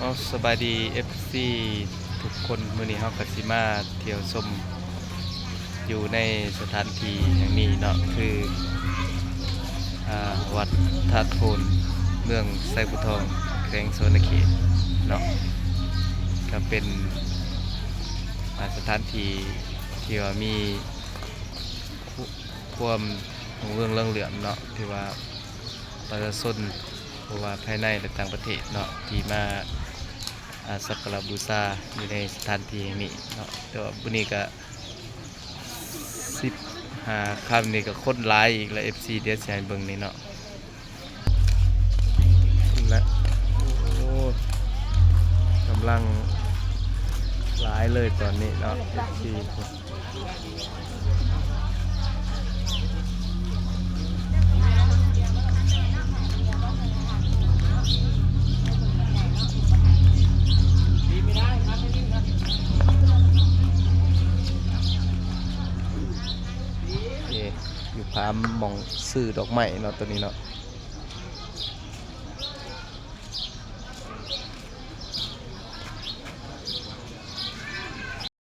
เอาสบายดี FC ทุกคนมื้อนี้เฮาก็สิมาเที่ยวชมอยู่ในสถานที่แห่งนี้เนาะคือวัดธาตุโพนเมืองไซบุทองแขวงสวนเขตเนาะก็เป็นสถานที่ที่ว่ามีความรุ่งเรืองเรืองเหลืองเนาะที่ว่าประชาชนเพราะว่าภายในและต่างประเทศเนาะที่มาสักการะบูชาอยู่ในสถานที่แห่งนี้เนาะแต่ว่าวันนี้ก็15 ค่ำนี่ก็คนหลายอีกแล้ว FC เดี๋ยวสิให้เบิ่งนี่เนาะและโอ้กำลังหลายเลยตอนนี้เนาะ FC อยู่พามหมองซื้อดอกไม้เนาะตัวนี้เนาะ